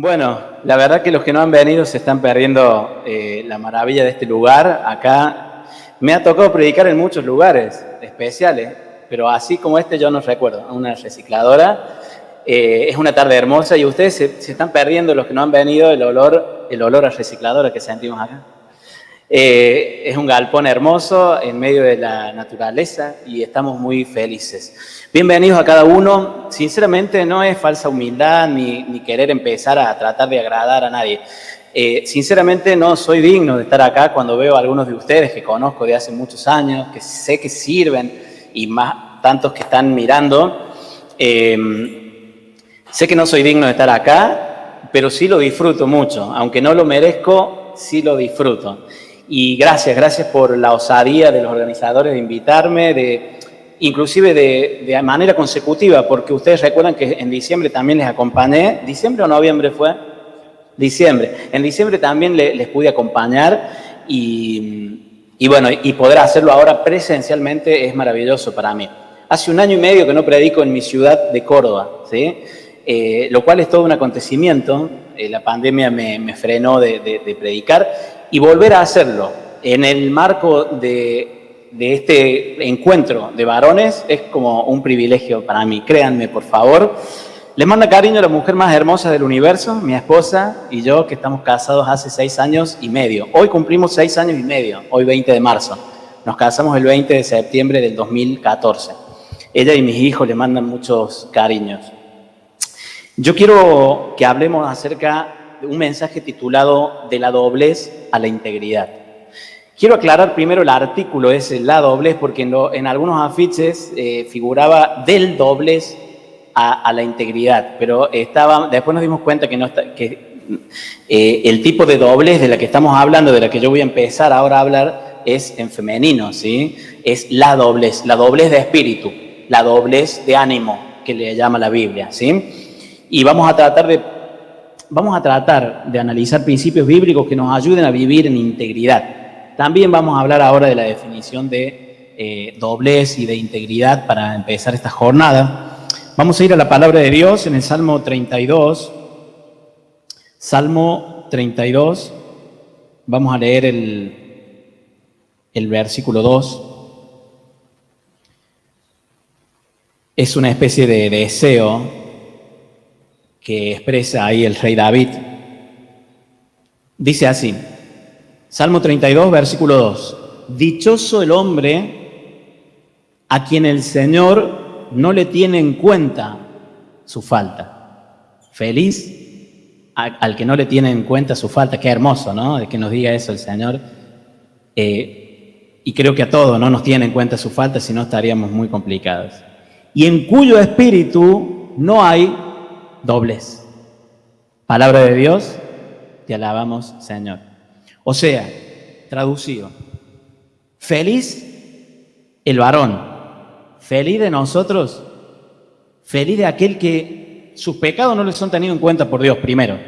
Bueno, la verdad que los que no han venido se están perdiendo la maravilla de este lugar. Acá me ha tocado predicar en muchos lugares especiales, pero así como este yo no recuerdo. Una recicladora. Es una tarde hermosa y ustedes se están perdiendo, los que no han venido, el olor a recicladora que sentimos acá. Es un galpón hermoso en medio de la naturaleza y estamos muy felices. Bienvenidos a cada uno. Sinceramente no es falsa humildad ni querer empezar a tratar de agradar a nadie. Sinceramente no soy digno de estar acá cuando veo a algunos de ustedes que conozco de hace muchos años, que sé que sirven y más tantos que están mirando. Sé que no soy digno de estar acá, pero sí lo disfruto mucho. Aunque no lo merezco, sí lo disfruto. Y gracias por la osadía de los organizadores de invitarme, inclusive de manera consecutiva, porque ustedes recuerdan que en diciembre también les acompañé. ¿Diciembre o noviembre fue? Diciembre. En diciembre también les pude acompañar y bueno, y poder hacerlo ahora presencialmente es maravilloso para mí. Hace 1 año y medio que no predico en mi ciudad de Córdoba, ¿sí? Lo cual es todo un acontecimiento. La pandemia me frenó de predicar y volver a hacerlo en el marco de este encuentro de varones es como un privilegio para mí, créanme por favor. Les manda cariño a la mujer más hermosa del universo, mi esposa y yo, que estamos casados hace 6 años y medio. Hoy cumplimos 6 años y medio, hoy 20 de marzo. Nos casamos el 20 de septiembre del 2014. Ella y mis hijos le mandan muchos cariños. Yo quiero que hablemos acerca de un mensaje titulado De la doblez a la integridad. Quiero aclarar primero el artículo ese, la doblez, porque en algunos afiches figuraba del doblez a la integridad, pero después nos dimos cuenta el tipo de doblez de la que estamos hablando, de la que yo voy a empezar ahora a hablar, es en femenino, ¿sí? Es la doblez de espíritu, la doblez de ánimo, que le llama la Biblia, ¿sí? Y vamos a tratar de analizar principios bíblicos que nos ayuden a vivir en integridad. También vamos a hablar ahora de la definición de doblez y de integridad para empezar esta jornada. Vamos a ir a la palabra de Dios en el Salmo 32. Salmo 32. Vamos a leer el versículo 2. Es una especie de deseo que expresa ahí el rey David. Dice así, Salmo 32, versículo 2. Dichoso el hombre a quien el Señor no le tiene en cuenta su falta. Feliz al que no le tiene en cuenta su falta. Qué hermoso, ¿no? De que nos diga eso el Señor. Y creo que a todos no nos tiene en cuenta su falta, si no estaríamos muy complicados. Y en cuyo espíritu no hay doblez. Palabra de Dios, te alabamos, Señor. O sea, traducido, feliz el varón, feliz de nosotros, feliz de aquel que sus pecados no les son tenidos en cuenta por Dios, primero.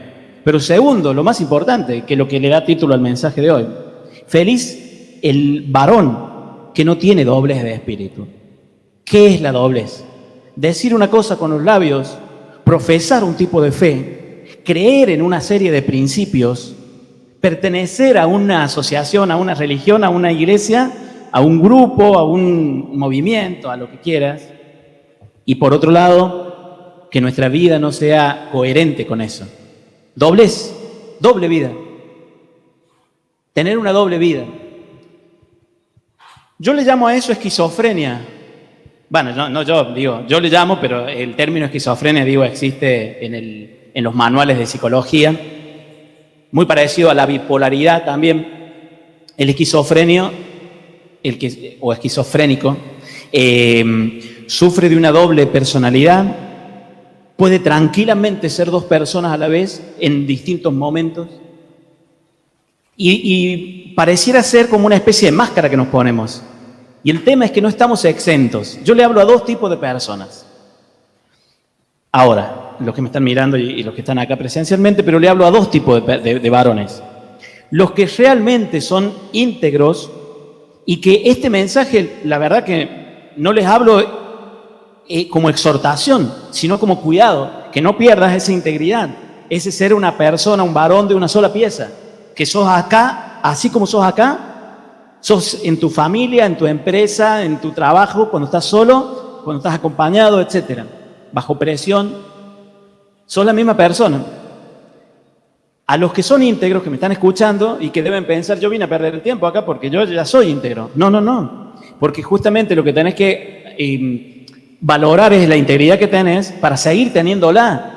Pero segundo, lo más importante, que lo que le da título al mensaje de hoy, feliz el varón que no tiene doblez de espíritu. ¿Qué es la doblez? Decir una cosa con los labios, profesar un tipo de fe, creer en una serie de principios, pertenecer a una asociación, a una religión, a una iglesia, a un grupo, a un movimiento, a lo que quieras. Y por otro lado, que nuestra vida no sea coherente con eso. Doblez, doble vida. Tener una doble vida. Yo le llamo a eso esquizofrenia. Bueno, yo le llamo, pero el término esquizofrenia, existe en los manuales de psicología, muy parecido a la bipolaridad también. El esquizofrénico, sufre de una doble personalidad, puede tranquilamente ser 2 personas a la vez en distintos momentos, y pareciera ser como una especie de máscara que nos ponemos. Y el tema es que no estamos exentos. Yo le hablo a 2 tipos de personas. Ahora, los que me están mirando y los que están acá presencialmente, pero le hablo a 2 tipos de varones. Los que realmente son íntegros y que este mensaje, la verdad que no les hablo como exhortación, sino como cuidado, que no pierdas esa integridad. ese ser una persona, un varón de una sola pieza, que sos acá, así como sos acá, sos en tu familia, en tu empresa, en tu trabajo, cuando estás solo, cuando estás acompañado, etc. Bajo presión, sos la misma persona. A los que son íntegros, que me están escuchando y que deben pensar, yo vine a perder el tiempo acá porque yo ya soy íntegro. No, no, no. Porque justamente lo que tenés que valorar es la integridad que tenés para seguir teniéndola.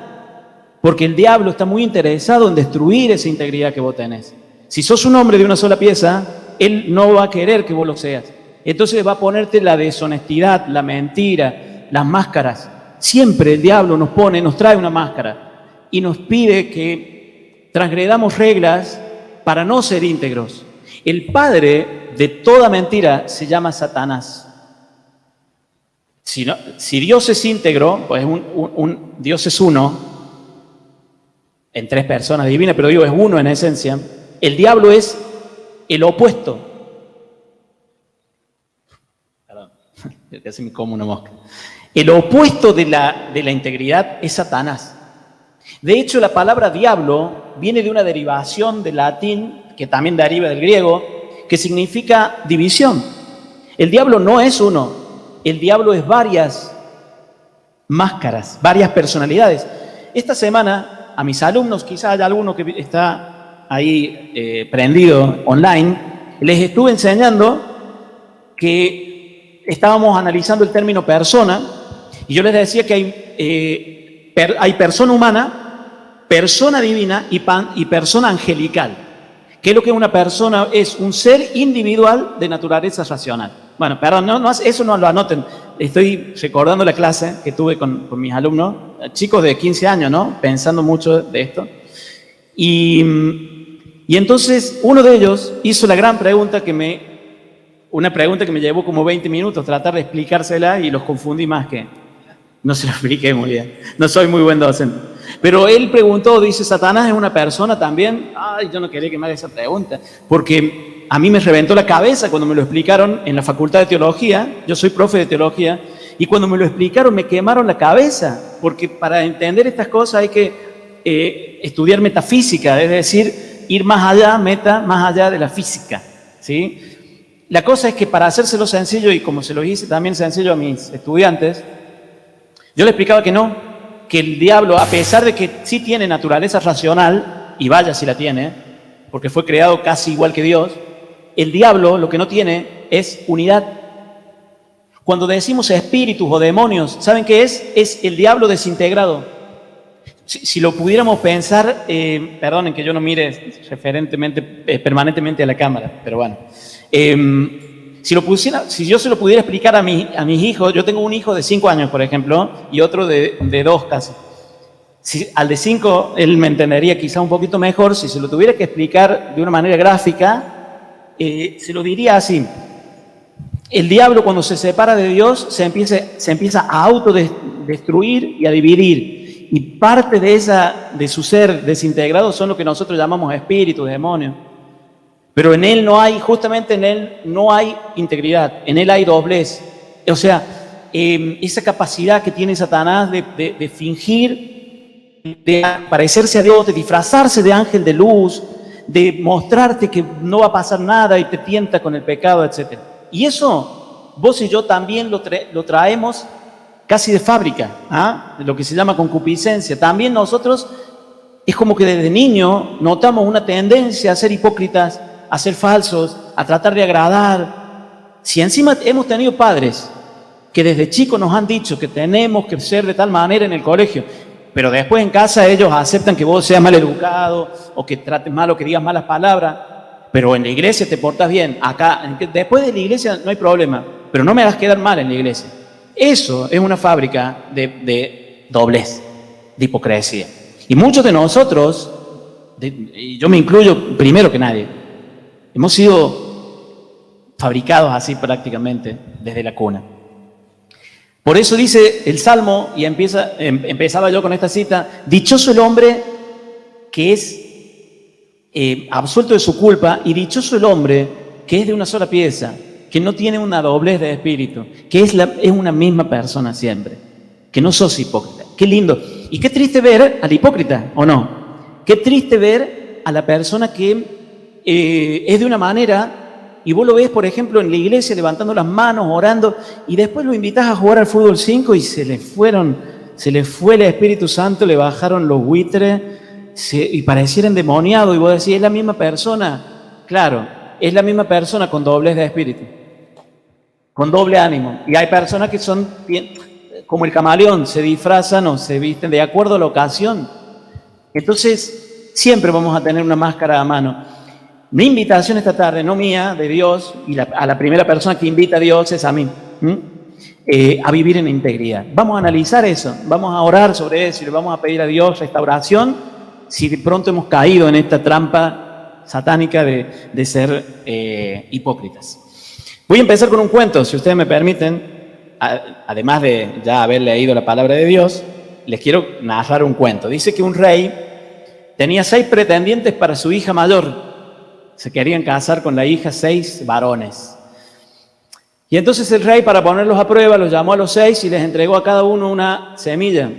Porque el diablo está muy interesado en destruir esa integridad que vos tenés. Si sos un hombre de una sola pieza, él no va a querer que vos lo seas. Entonces va a ponerte la deshonestidad, la mentira, las máscaras. Siempre el diablo nos trae una máscara y nos pide que transgredamos reglas para no ser íntegros. El padre de toda mentira se llama Satanás. Si Dios es íntegro, pues Dios es uno, en tres personas divinas, pero digo, es uno en esencia. El diablo es el opuesto. Perdón, casi me como una mosca. El opuesto de la integridad es Satanás. De hecho, la palabra diablo viene de una derivación del latín, que también deriva del griego, que significa división. El diablo no es uno, el diablo es varias máscaras, varias personalidades. Esta semana, a mis alumnos, quizás haya alguno que está ahí prendido online, les estuve enseñando que estábamos analizando el término persona, y yo les decía que hay persona humana, persona divina y persona angelical. ¿Qué es lo que es una persona? Es un ser individual de naturaleza racional. Bueno, perdón, eso no lo anoten. Estoy recordando la clase que tuve con mis alumnos, chicos de 15 años, ¿no? Pensando mucho de esto. Y entonces uno de ellos hizo la gran pregunta una pregunta que me llevó como 20 minutos tratar de explicársela y los confundí más que... No se lo expliqué muy bien. No soy muy buen docente. Pero él preguntó, dice, ¿Satanás es una persona también? Ay, yo no quería que me haga esa pregunta. Porque a mí me reventó la cabeza cuando me lo explicaron en la Facultad de Teología. Yo soy profe de Teología. Y cuando me lo explicaron me quemaron la cabeza. Porque para entender estas cosas hay que estudiar metafísica. Es decir, ir más allá de la física. ¿Sí? La cosa es que para hacérselo sencillo, y como se lo hice también sencillo a mis estudiantes, yo le explicaba que no, que el diablo, a pesar de que sí tiene naturaleza racional, y vaya si la tiene, porque fue creado casi igual que Dios, el diablo lo que no tiene es unidad. Cuando decimos espíritus o demonios, ¿saben qué es? Es el diablo desintegrado. Si lo pudiéramos pensar, perdonen que yo no mire permanentemente a la cámara, pero bueno. Si yo se lo pudiera explicar a mis hijos, yo tengo un hijo de 5 años, por ejemplo, y otro de 2 casi. Al de 5, él me entendería quizá un poquito mejor. Si se lo tuviera que explicar de una manera gráfica, se lo diría así. El diablo, cuando se separa de Dios, se empieza a autodestruir y a dividir. Y parte de su ser desintegrado son lo que nosotros llamamos espíritus, demonios. Pero en él justamente en él no hay integridad, en él hay doblez. O sea, esa capacidad que tiene Satanás de fingir, de parecerse a Dios, de disfrazarse de ángel de luz, de mostrarte que no va a pasar nada y te tienta con el pecado, etc. Y eso, vos y yo también lo traemos casi de fábrica, de lo que se llama concupiscencia. También nosotros, es como que desde niño notamos una tendencia a ser hipócritas, a ser falsos, a tratar de agradar. Si encima hemos tenido padres que desde chicos nos han dicho que tenemos que ser de tal manera en el colegio, pero después en casa ellos aceptan que vos seas mal educado o que trates mal o que digas malas palabras, pero en la iglesia te portas bien. Acá, después de la iglesia no hay problema, pero no me hagas quedar mal en la iglesia. Eso es una fábrica de doblez, de hipocresía. Y muchos de nosotros, y yo me incluyo primero que nadie, hemos sido fabricados así prácticamente desde la cuna. Por eso dice el Salmo, y empezaba yo con esta cita, dichoso el hombre que es absuelto de su culpa, y dichoso el hombre que es de una sola pieza, que no tiene una doblez de espíritu, que es una misma persona siempre, que no sos hipócrita. Qué lindo. Y qué triste ver al hipócrita, ¿o no? Qué triste ver a la persona que es de una manera y vos lo ves, por ejemplo, en la iglesia levantando las manos, orando, y después lo invitas a jugar al fútbol 5 y se le fue el Espíritu Santo, le bajaron los buitres y pareciera endemoniado, y vos decís, ¿es la misma persona? Claro, es la misma persona con doblez de espíritu, con doble ánimo. Y hay personas que son como el camaleón, se disfrazan o se visten de acuerdo a la ocasión. Entonces, siempre vamos a tener una máscara a mano. Mi invitación esta tarde, no mía, de Dios, y a la primera persona que invita a Dios es a mí, a vivir en integridad. Vamos a analizar eso, vamos a orar sobre eso y le vamos a pedir a Dios restauración si de pronto hemos caído en esta trampa satánica de ser hipócritas. Voy a empezar con un cuento, si ustedes me permiten, además de ya haber leído la palabra de Dios, les quiero narrar un cuento. Dice que un rey tenía 6 pretendientes para su hija mayor. Se querían casar con la hija 6 varones. Y entonces el rey, para ponerlos a prueba, los llamó a los 6 y les entregó a cada uno una semilla.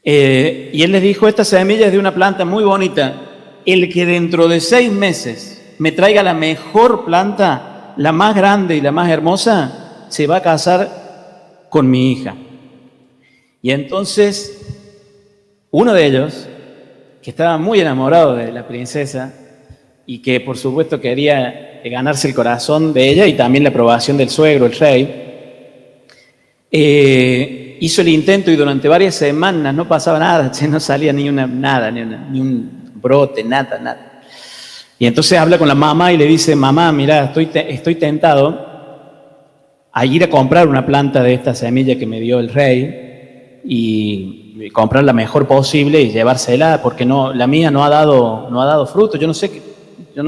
Y él les dijo, esta semilla es de una planta muy bonita. El que dentro de 6 meses me traiga la mejor planta, la más grande y la más hermosa, se va a casar con mi hija. Y entonces, uno de ellos, que estaba muy enamorado de la princesa y que por supuesto quería ganarse el corazón de ella y también la aprobación del suegro, el rey, hizo el intento y durante varias semanas no pasaba nada, no salía ni un brote, nada. Y entonces habla con la mamá y le dice, mamá, mira, estoy tentado a ir a comprar una planta de esta semilla que me dio el rey y comprar la mejor posible y llevársela, porque la mía no ha dado fruto, yo no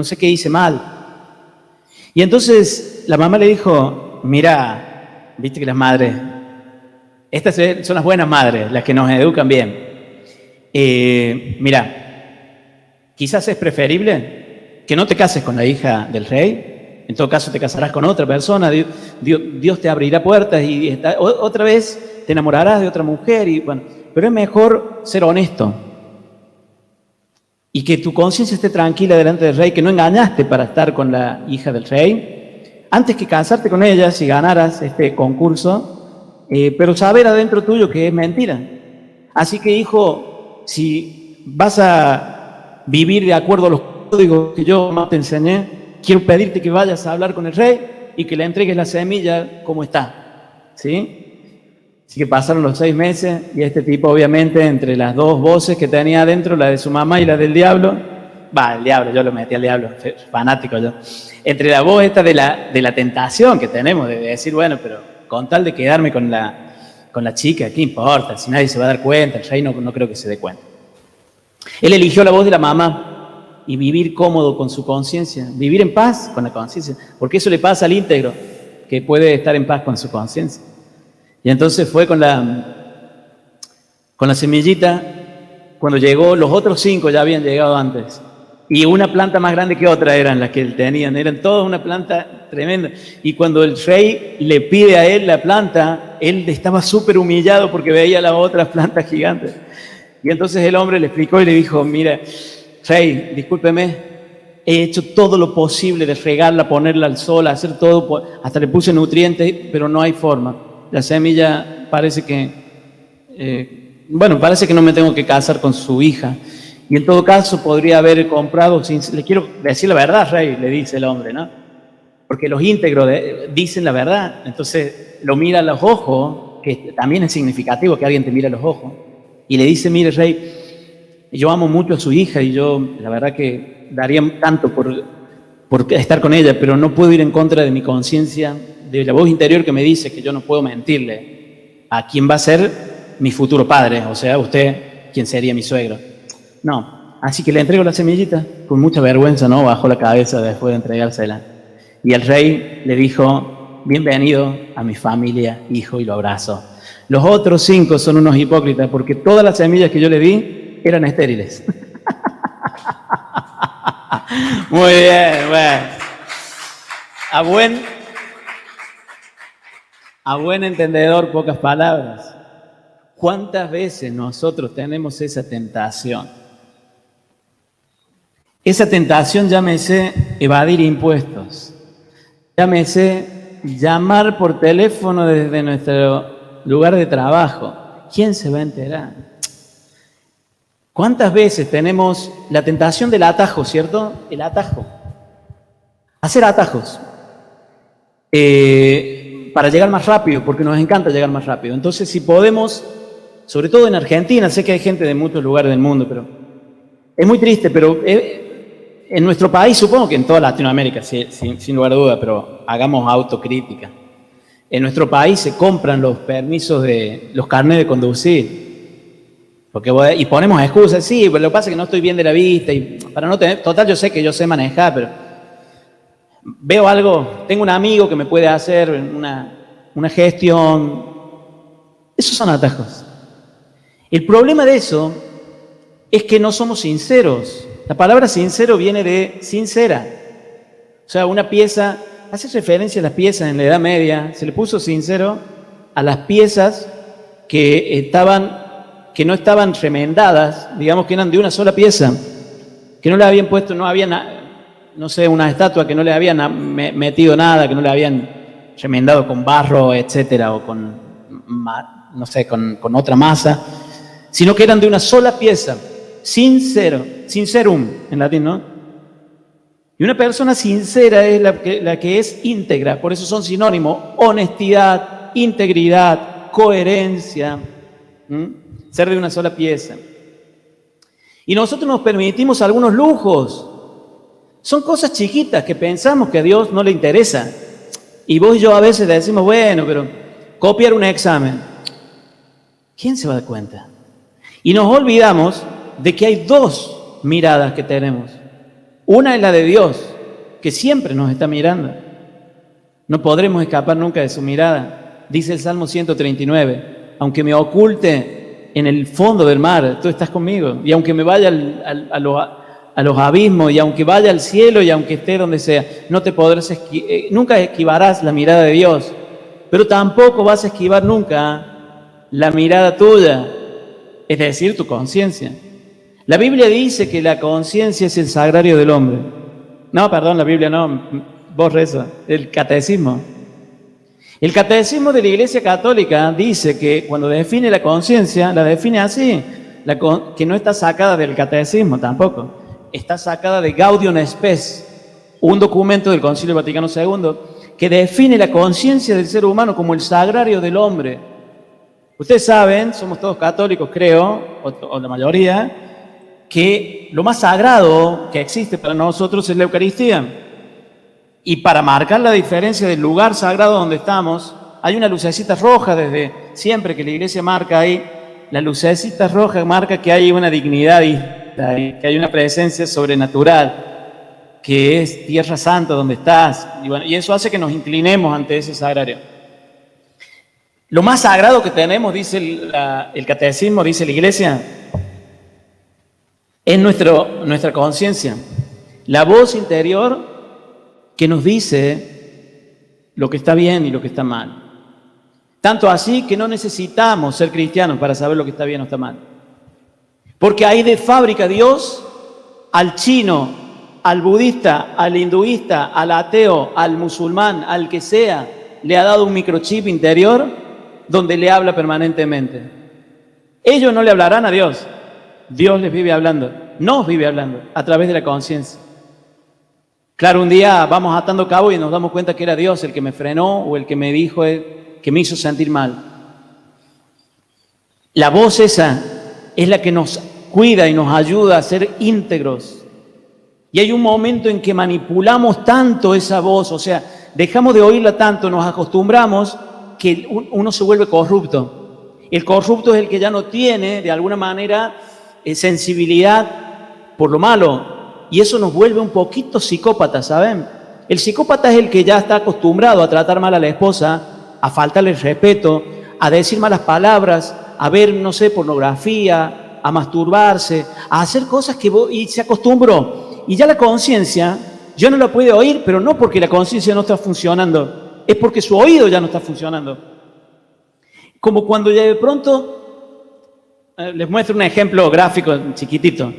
sé qué hice mal. Y entonces la mamá le dijo, mira, viste que las madres, estas son las buenas madres, las que nos educan bien. Mira, quizás es preferible que no te cases con la hija del rey, en todo caso te casarás con otra persona, Dios te abrirá puertas y otra vez te enamorarás de otra mujer, pero es mejor ser honesto y que tu conciencia esté tranquila delante del rey, que no engañaste para estar con la hija del rey, antes que casarte con ella si ganaras este concurso, pero saber adentro tuyo que es mentira. Así que, hijo, si vas a vivir de acuerdo a los códigos que yo más te enseñé, quiero pedirte que vayas a hablar con el rey y que le entregues la semilla como está, ¿sí? Así que pasaron los 6 meses y este tipo, obviamente, entre las dos voces que tenía adentro, la de su mamá y la del diablo, el diablo, yo lo metí al diablo, fanático yo, entre la voz esta de la tentación que tenemos, de decir, bueno, pero con tal de quedarme con la chica, ¿qué importa? Si nadie se va a dar cuenta, el rey no creo que se dé cuenta. Él eligió la voz de la mamá y vivir cómodo con su conciencia, vivir en paz con la conciencia, porque eso le pasa al íntegro, que puede estar en paz con su conciencia. Y entonces fue con la semillita, cuando llegó, los otros 5 ya habían llegado antes. Y una planta más grande que otra eran las que tenían, eran todas una planta tremenda. Y cuando el rey le pide a él la planta, él estaba súper humillado porque veía las otras plantas gigantes. Y entonces el hombre le explicó y le dijo, mira, rey, discúlpeme, he hecho todo lo posible de regarla, ponerla al sol, hacer todo, hasta le puse nutrientes, pero no hay forma. La semilla parece que no me tengo que casar con su hija. Y en todo caso podría haber comprado, le quiero decir la verdad, rey, le dice el hombre, ¿no? Porque los íntegros dicen la verdad. Entonces lo mira a los ojos, que también es significativo que alguien te mire a los ojos. Y le dice, mire, rey, yo amo mucho a su hija y yo la verdad que daría tanto por estar con ella, pero no puedo ir en contra de mi conciencia, de la voz interior que me dice que yo no puedo mentirle a quien va a ser mi futuro padre, o sea, usted, quien sería mi suegro. No, así que le entrego la semillita, con mucha vergüenza, ¿no? Bajó la cabeza después de entregársela. Y el rey le dijo, bienvenido a mi familia, hijo, y lo abrazó. Los otros 5 son unos hipócritas, porque todas las semillas que yo le di eran estériles. Muy bien, bueno. A buen entendedor, pocas palabras. ¿Cuántas veces nosotros tenemos esa tentación Esa tentación, llámese evadir impuestos, llámese llamar por teléfono desde nuestro lugar de trabajo. ¿Quién se va a enterar? ¿Cuántas veces tenemos la tentación del atajo, cierto? El atajo. Hacer atajos para llegar más rápido, porque nos encanta llegar más rápido. Entonces, si podemos, sobre todo en Argentina, sé que hay gente de muchos lugares del mundo, pero es muy triste, pero en nuestro país, supongo que en toda Latinoamérica, sin lugar a duda, pero hagamos autocrítica. En nuestro país se compran los permisos de los carnets de conducir. Y ponemos excusas, sí, pero lo que pasa es que no estoy bien de la vista, y para no tener, total, yo sé que yo sé manejar, pero veo algo, tengo un amigo que me puede hacer una gestión. Esos son atajos. El problema de eso es que no somos sinceros. La palabra sincero viene de sincera. O sea, una pieza, hace referencia a las piezas en la Edad Media, se le puso sincero a las piezas que no estaban remendadas, digamos que eran de una sola pieza, que no le habían puesto, no había, no sé, una estatua que no le habían metido nada, que no le habían remendado con barro, etcétera, o con, no sé, con otra masa, sino que eran de una sola pieza, sincerum en latín, ¿no? Y una persona sincera es la que es íntegra, por eso son sinónimos: honestidad, integridad, coherencia, ser de una sola pieza. Y nosotros nos permitimos algunos lujos. Son cosas chiquitas que pensamos que a Dios no le interesa. Y vos y yo a veces decimos, bueno, pero copiar un examen, ¿quién se va a dar cuenta? Y nos olvidamos de que hay dos miradas que tenemos. Una es la de Dios, que siempre nos está mirando. No podremos escapar nunca de su mirada. Dice el Salmo 139, aunque me oculte en el fondo del mar, tú estás conmigo. Y aunque me vaya a los abismos, y aunque vaya al cielo, y aunque esté donde sea, no te podrás nunca esquivarás la mirada de Dios, pero tampoco vas a esquivar nunca la mirada tuya, es decir, tu conciencia. La Biblia dice que la conciencia es el sagrario del hombre. No, perdón, la Biblia no, vos reza, el catecismo. El catecismo de la Iglesia Católica dice que cuando define la conciencia, la define así, que no está sacada del catecismo tampoco, está sacada de Gaudium Spes, un documento del Concilio Vaticano II que define la conciencia del ser humano como el sagrario del hombre. Ustedes saben, somos todos católicos, creo, o la mayoría, que lo más sagrado que existe para nosotros es la Eucaristía. Y para marcar la diferencia del lugar sagrado donde estamos, hay una lucecita roja desde siempre que la Iglesia marca ahí. La lucecita roja marca que hay una dignidad y que hay una presencia sobrenatural, que es Tierra Santa donde estás. Y eso hace que nos inclinemos ante ese sagrario. Lo más sagrado que tenemos, dice el catecismo, dice la Iglesia, es nuestra conciencia, la voz interior que nos dice lo que está bien y lo que está mal. Tanto así que no necesitamos ser cristianos para saber lo que está bien o está mal. Porque ahí de fábrica Dios al chino, al budista, al hinduista, al ateo, al musulmán, al que sea, le ha dado un microchip interior donde le habla permanentemente. Ellos no le hablarán a Dios. Dios les vive hablando, nos vive hablando a través de la conciencia. Claro, un día vamos atando cabo y nos damos cuenta que era Dios el que me frenó o el que me dijo, que me hizo sentir mal. La voz esa es la que nos cuida y nos ayuda a ser íntegros. Y hay un momento en que manipulamos tanto esa voz, o sea, dejamos de oírla tanto, nos acostumbramos que uno se vuelve corrupto. El corrupto es el que ya no tiene, de alguna manera, sensibilidad por lo malo, y eso nos vuelve un poquito psicópatas, ¿saben? El psicópata es el que ya está acostumbrado a tratar mal a la esposa, a faltarle el respeto, a decir malas palabras, a ver, no sé, pornografía, a masturbarse, a hacer cosas y se acostumbró. Y ya la conciencia ya no la puede oír, pero no porque la conciencia no está funcionando, es porque su oído ya no está funcionando. Como cuando ya de pronto, les muestro un ejemplo gráfico chiquitito.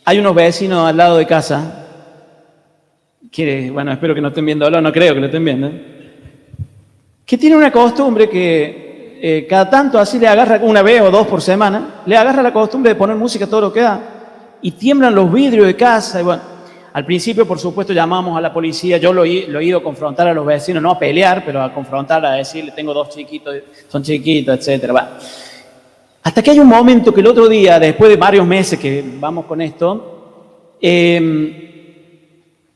Hay unos vecinos al lado de casa, que, bueno, espero que no estén viéndolo, no creo que lo estén viendo, que tienen una costumbre que cada tanto así le agarra, una vez o dos por semana, le agarra la costumbre de poner música a todo lo que da, y tiemblan los vidrios de casa, y bueno, al principio, por supuesto, llamamos a la policía, yo lo he ido a confrontar a los vecinos, no a pelear, pero a confrontar, a decirle, tengo dos chiquitos, son chiquitos, etcétera. Va. Hasta que hay un momento que el otro día, después de varios meses que vamos con esto,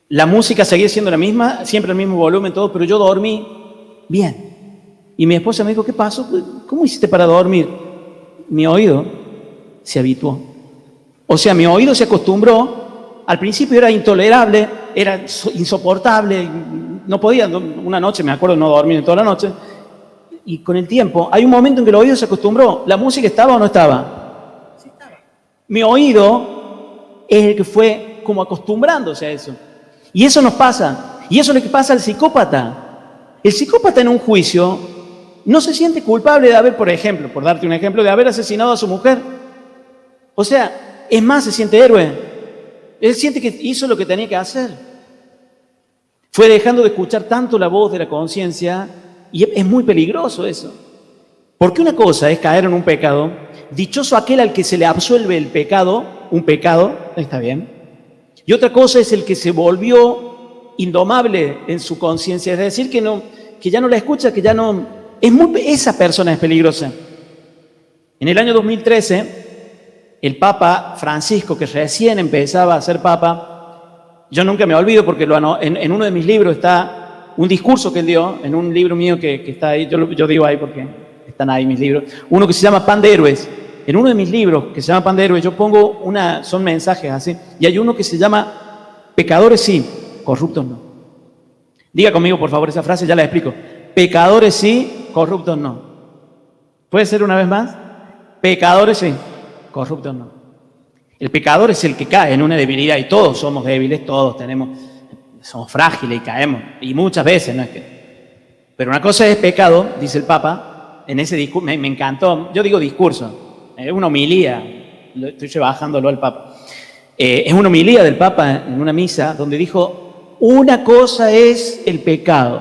la música seguía siendo la misma, siempre el mismo volumen, todo, pero yo dormí bien. Y mi esposa me dijo, ¿qué pasó? ¿Cómo hiciste para dormir? Mi oído se habituó. O sea, mi oído se acostumbró. Al principio era intolerable, era insoportable, no podía, una noche me acuerdo no dormir en toda la noche, y con el tiempo, hay un momento en que el oído se acostumbró, ¿la música estaba o no estaba? Sí estaba. Mi oído es el que fue como acostumbrándose a eso. Y eso nos pasa, y eso es lo que pasa al psicópata. El psicópata en un juicio no se siente culpable de haber, por ejemplo, por darte un ejemplo, de haber asesinado a su mujer. O sea, es más, se siente héroe. Él siente que hizo lo que tenía que hacer. Fue dejando de escuchar tanto la voz de la conciencia y es muy peligroso eso. Porque una cosa es caer en un pecado, dichoso aquel al que se le absuelve el pecado, un pecado, está bien. Y otra cosa es el que se volvió indomable en su conciencia, es decir, que ya no la escucha, que ya no... esa persona es peligrosa. En el año 2013... el Papa Francisco, que recién empezaba a ser Papa, yo nunca me olvido porque en uno de mis libros está un discurso que él dio, en un libro mío que está ahí, yo digo ahí porque están ahí mis libros, uno que se llama Pan de Héroes. En uno de mis libros que se llama Pan de Héroes, yo pongo son mensajes así, y hay uno que se llama Pecadores sí, corruptos no. Diga conmigo, por favor, esa frase, ya la explico. Pecadores sí, corruptos no. ¿Puede ser una vez más? Pecadores sí, corruptos no. El pecador es el que cae en una debilidad y todos somos débiles, todos somos frágiles y caemos, y muchas veces, no es que... Pero una cosa es pecado, dice el Papa, en ese discurso, me encantó, yo digo discurso, es una homilía, estoy bajándolo al Papa, es una homilía del Papa en una misa donde dijo, una cosa es el pecado,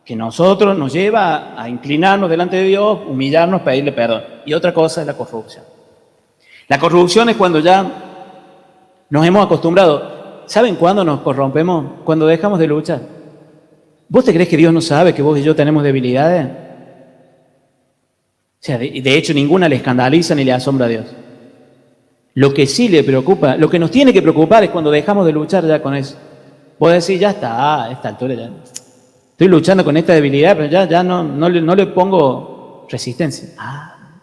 que nosotros nos lleva a inclinarnos delante de Dios, humillarnos, pedirle perdón, y otra cosa es la corrupción. La corrupción es cuando ya nos hemos acostumbrado. ¿Saben cuándo nos corrompemos? Cuando dejamos de luchar. ¿Vos te crees que Dios no sabe que vos y yo tenemos debilidades? O sea, de hecho, ninguna le escandaliza ni le asombra a Dios. Lo que sí le preocupa, lo que nos tiene que preocupar es cuando dejamos de luchar ya con eso. Vos decís, ya está, a esta altura ya estoy luchando con esta debilidad, pero ya no le pongo resistencia.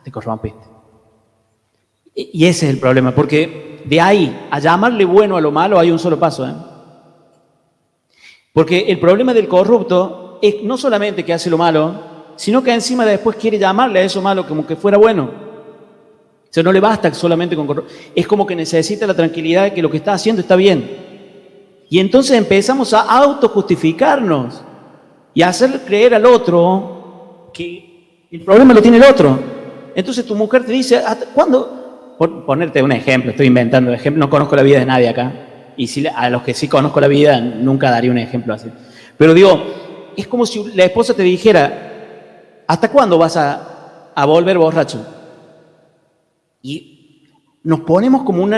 Te corrompiste. Y ese es el problema, porque de ahí a llamarle bueno a lo malo hay un solo paso. Porque el problema del corrupto es no solamente que hace lo malo, sino que encima después quiere llamarle a eso malo como que fuera bueno. O sea, no le basta solamente con corrupto. Es como que necesita la tranquilidad de que lo que está haciendo está bien. Y entonces empezamos a autojustificarnos y a hacer creer al otro que el problema lo tiene el otro. Entonces tu mujer te dice, ¿cuándo? Por ponerte un ejemplo, estoy inventando ejemplos, no conozco la vida de nadie acá, y a los que sí conozco la vida nunca daría un ejemplo así. Pero digo, es como si la esposa te dijera, ¿hasta cuándo vas a volver borracho? Y nos ponemos como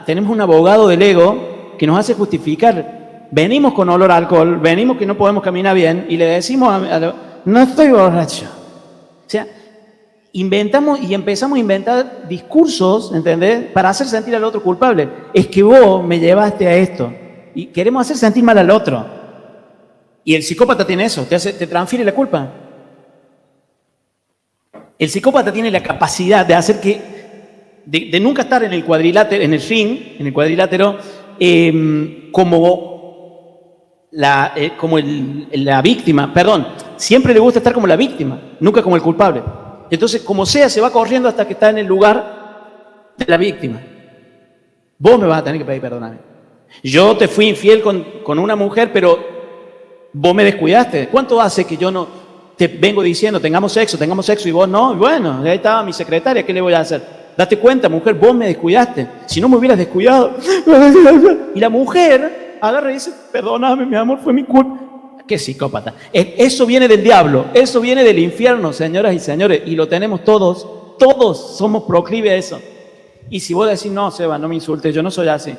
tenemos un abogado del ego que nos hace justificar, venimos con olor a alcohol, venimos que no podemos caminar bien, y le decimos, no estoy borracho. O sea, inventamos y empezamos a inventar discursos, ¿entendés? Para hacer sentir al otro culpable. Es que vos me llevaste a esto. Y queremos hacer sentir mal al otro. Y el psicópata tiene eso, te transfiere la culpa. El psicópata tiene la capacidad de hacer de nunca estar en el cuadrilátero, en el ring, en el cuadrilátero, como la víctima. Perdón, siempre le gusta estar como la víctima, nunca como el culpable. Entonces, como sea, se va corriendo hasta que está en el lugar de la víctima. Vos me vas a tener que pedir perdón a mí. Yo te fui infiel con una mujer, pero vos me descuidaste. ¿Cuánto hace que yo no te vengo diciendo, tengamos sexo, y vos no? Y bueno, ahí estaba mi secretaria, ¿qué le voy a hacer? Date cuenta, mujer, vos me descuidaste. Si no me hubieras descuidado. Y la mujer agarra y dice, perdóname, mi amor, fue mi culpa. Qué psicópata. Eso viene del diablo, eso viene del infierno, señoras y señores, y lo tenemos todos somos proclives a eso. Y si vos decís, no, Seba, no me insultes, yo no soy así.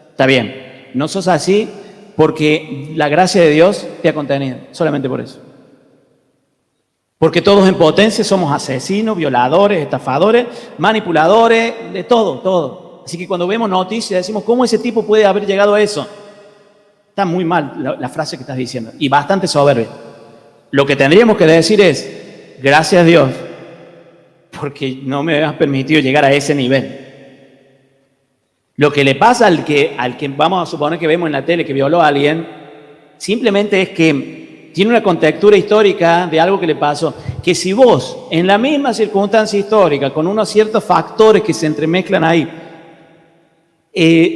Está bien, no sos así porque la gracia de Dios te ha contenido, solamente por eso. Porque todos en potencia somos asesinos, violadores, estafadores, manipuladores, de todo. Así que cuando vemos noticias decimos, ¿cómo ese tipo puede haber llegado a eso? Está muy mal la frase que estás diciendo y bastante soberbia. Lo que tendríamos que decir es, gracias a Dios, porque no me has permitido llegar a ese nivel. Lo que le pasa al que vamos a suponer que vemos en la tele que violó a alguien, simplemente es que tiene una contextura histórica de algo que le pasó, que si vos, en la misma circunstancia histórica, con unos ciertos factores que se entremezclan ahí,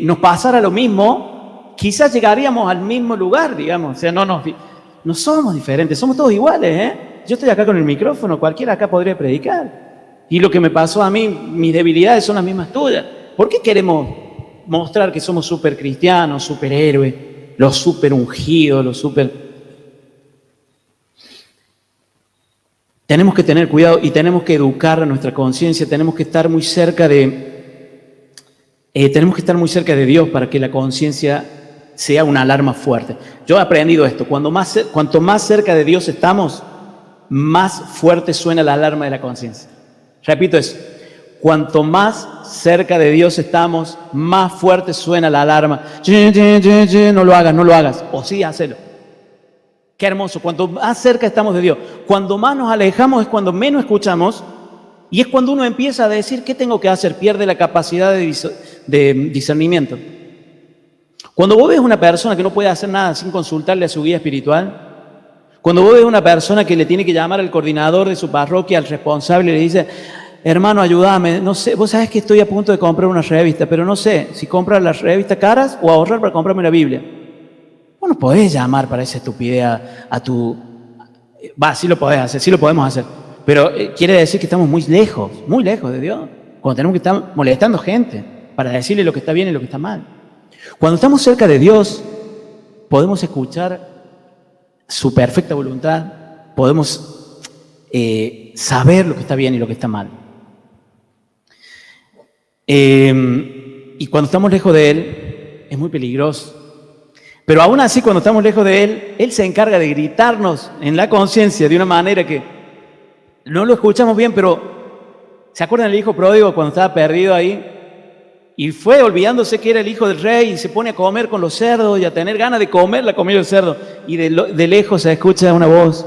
nos pasara lo mismo, quizás llegaríamos al mismo lugar, digamos. O sea, no somos diferentes, somos todos iguales, ¿eh? Yo estoy acá con el micrófono, cualquiera acá podría predicar. Y lo que me pasó a mí, mis debilidades son las mismas tuyas. ¿Por qué queremos mostrar que somos súper cristianos, superhéroes, los súper ungidos, los súper... Tenemos que tener cuidado y tenemos que educar a nuestra conciencia, tenemos que estar muy cerca de Dios para que la conciencia sea una alarma fuerte. Yo he aprendido esto, cuanto más cerca de Dios estamos, más fuerte suena la alarma de la conciencia. Repito eso, cuanto más cerca de Dios estamos, más fuerte suena la alarma. No lo hagas, o sí, hacelo. Qué hermoso, cuanto más cerca estamos de Dios, cuando más nos alejamos es cuando menos escuchamos y es cuando uno empieza a decir, ¿qué tengo que hacer? Pierde la capacidad de discernimiento. Cuando vos ves una persona que no puede hacer nada sin consultarle a su guía espiritual, cuando vos ves una persona que le tiene que llamar al coordinador de su parroquia, al responsable, y le dice, hermano, ayúdame, no sé, vos sabés que estoy a punto de comprar una revista, pero no sé si comprar las revistas caras o ahorrar para comprarme la Biblia. Vos no podés llamar para esa estupidez a tu... sí lo podés hacer, sí lo podemos hacer, pero quiere decir que estamos muy lejos de Dios, cuando tenemos que estar molestando gente para decirle lo que está bien y lo que está mal. Cuando estamos cerca de Dios, podemos escuchar su perfecta voluntad, podemos saber lo que está bien y lo que está mal. Y cuando estamos lejos de Él, es muy peligroso. Pero aún así, cuando estamos lejos de Él, Él se encarga de gritarnos en la conciencia de una manera que no lo escuchamos bien, pero ¿se acuerdan del hijo pródigo cuando estaba perdido ahí? Y fue olvidándose que era el hijo del rey y se pone a comer con los cerdos y a tener ganas de comer la comida del cerdo. Y de lejos se escucha una voz.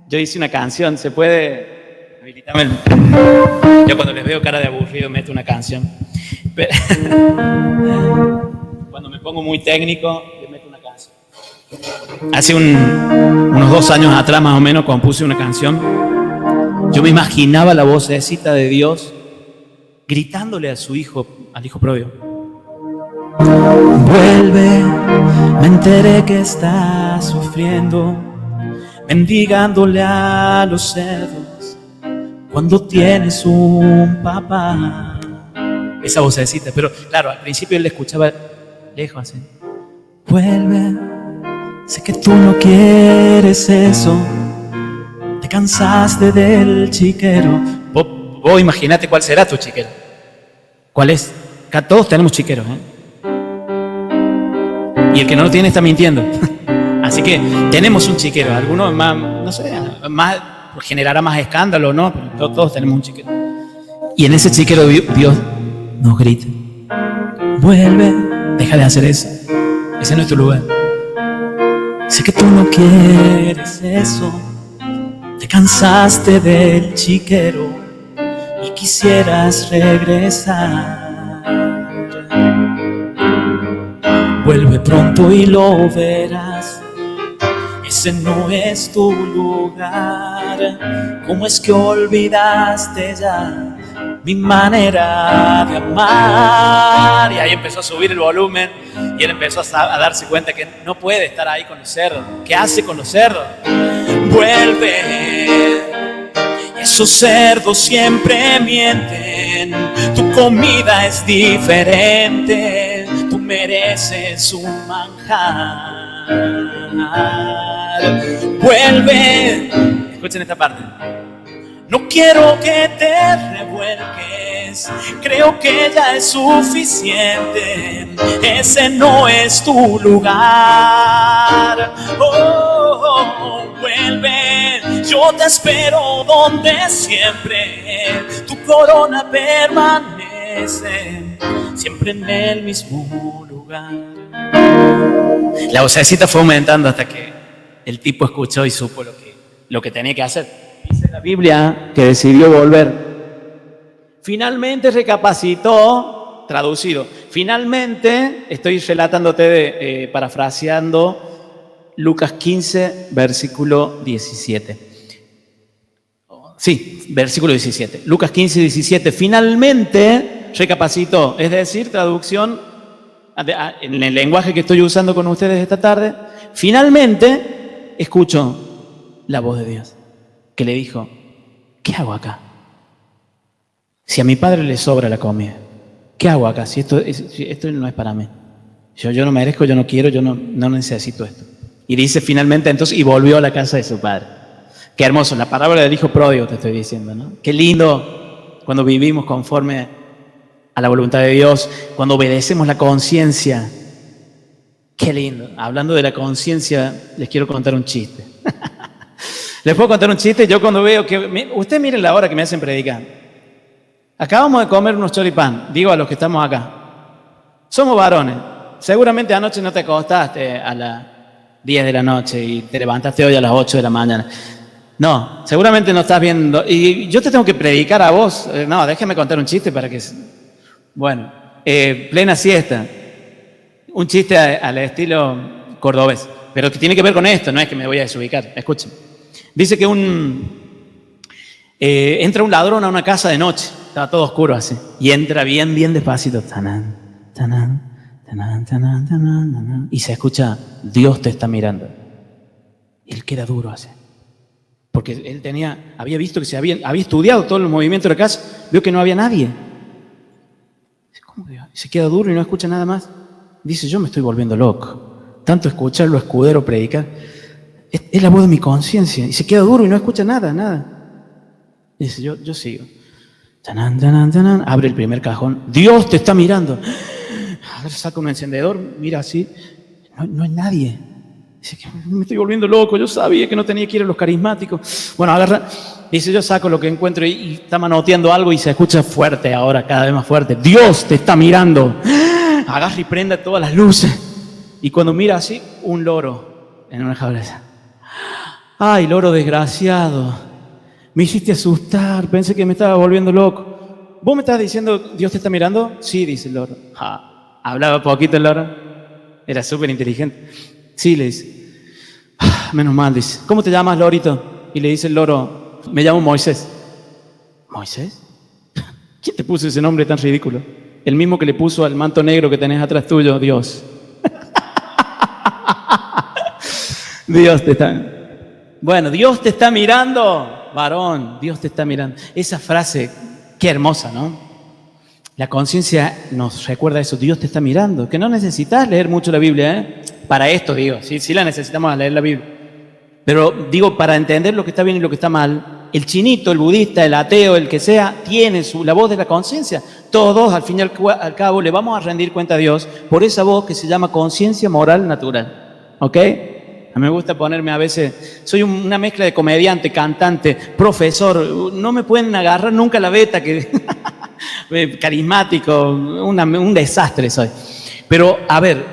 Yo hice una canción, ¿se puede habilitarme? Yo cuando les veo cara de aburrido meto una canción. Pero cuando me pongo muy técnico, le meto una canción. Hace unos 2 años atrás más o menos compuse una canción. Yo me imaginaba la vocecita de Dios gritándole a su hijo, al hijo pródigo. Vuelve, me enteré que estás sufriendo, mendigándole a los cerdos, cuando tienes un papá. Esa vocecita, pero claro, al principio él le escuchaba lejos así. Vuelve, sé que tú no quieres eso, te cansaste del chiquero. Vos imaginate cuál será tu chiquero. ¿Cuál es? Acá todos tenemos chiqueros, ¿eh? Y el que no lo tiene está mintiendo. Así que tenemos un chiquero. Algunos más, no sé, más generará más escándalo, ¿no? Pero todos tenemos un chiquero. Y en ese chiquero Dios nos grita. Vuelve, deja de hacer eso. Ese no es tu lugar. Sé que tú no quieres eso. Te cansaste del chiquero y quisieras regresar. Vuelve pronto y lo verás. Ese no es tu lugar. ¿Cómo es que olvidaste ya mi manera de amar? Y ahí empezó a subir el volumen y él empezó a darse cuenta que no puede estar ahí con los cerdos. ¿Qué hace con los cerdos? Vuelve. Esos cerdos siempre mienten. Tu comida es diferente, tú mereces un manjar. Vuelve, escuchen esta parte. No quiero que te revuelques, creo que ya es suficiente, ese no es tu lugar. Vuelve, yo te espero donde siempre, tu corona permanece, siempre en el mismo lugar. La vocecita fue aumentando hasta que el tipo escuchó y supo lo que tenía que hacer. Dice la Biblia que decidió volver. Finalmente recapacitó, traducido. Finalmente, estoy relatándote, parafraseando Lucas 15, versículo 17. Sí, versículo 17. Lucas 15, 17. Finalmente recapacitó, es decir, traducción en el lenguaje que estoy usando con ustedes esta tarde. Finalmente escuchó la voz de Dios, que le dijo, ¿qué hago acá? Si a mi padre le sobra la comida, ¿qué hago acá? Si esto no es para mí. Yo no merezco, yo no quiero, yo no necesito esto. Y dice finalmente entonces, y volvió a la casa de su padre. Qué hermoso, la parábola del hijo pródigo te estoy diciendo, ¿no? Qué lindo cuando vivimos conforme a la voluntad de Dios, cuando obedecemos la conciencia. Qué lindo. Hablando de la conciencia, les quiero contar un chiste. Les puedo contar un chiste. Yo cuando veo que... Ustedes miren la hora que me hacen predicar. Acabamos de comer unos choripán. Digo a los que estamos acá. Somos varones. Seguramente anoche no te acostaste a las 10 de la noche y te levantaste hoy a las 8 de la mañana. No, seguramente no estás viendo. Y yo te tengo que predicar a vos. No, déjame contar un chiste para que... Bueno, plena siesta. Un chiste al estilo cordobés. Pero que tiene que ver con esto. No es que me voy a desubicar. Escuchen. Dice que entra un ladrón a una casa de noche, estaba todo oscuro así, y entra bien despacito, tanán, tanán, tanán, tanán, tanán, tanán, y se escucha, Dios te está mirando. Y él queda duro así, porque él había visto que había estudiado todo el movimiento de la casa, vio que no había nadie. ¿Cómo que? Se queda duro y no escucha nada más. Dice, yo me estoy volviendo loco, tanto escucharlo escudero predicar. Es la voz de mi conciencia. Y se queda duro y no escucha nada. Y dice, yo sigo. Tanán, tanán, tanán. Abre el primer cajón. Dios te está mirando. Saca un encendedor, mira así. No hay nadie. Dice, me estoy volviendo loco. Yo sabía que no tenía que ir a los carismáticos. Bueno, agarra. Dice, yo saco lo que encuentro y está manoteando algo y se escucha fuerte ahora, cada vez más fuerte. Dios te está mirando. Agarra y prenda todas las luces. Y cuando mira así, un loro en una jaula. Ay, loro desgraciado, me hiciste asustar, pensé que me estaba volviendo loco. ¿Vos me estás diciendo Dios te está mirando? Sí, dice el loro. Hablaba poquito el loro, era súper inteligente. Sí, le dice. Menos mal, dice. ¿Cómo te llamas, lorito? Y le dice el loro, me llamo Moisés. ¿Moisés? ¿Quién te puso ese nombre tan ridículo? El mismo que le puso al manto negro que tenés atrás tuyo, Dios. Dios te está... Bueno, Dios te está mirando, varón, Dios te está mirando. Esa frase, qué hermosa, ¿no? La conciencia nos recuerda eso, Dios te está mirando, que no necesitas leer mucho la Biblia, ¿eh? Para esto digo, sí la necesitamos leer la Biblia. Pero digo, para entender lo que está bien y lo que está mal, el chinito, el budista, el ateo, el que sea, tiene la voz de la conciencia. Todos, al fin y al cabo, le vamos a rendir cuenta a Dios por esa voz que se llama conciencia moral natural. ¿Ok? A mí me gusta ponerme a veces, soy una mezcla de comediante, cantante, profesor, no me pueden agarrar nunca la beta, que carismático, un desastre soy. Pero, a ver,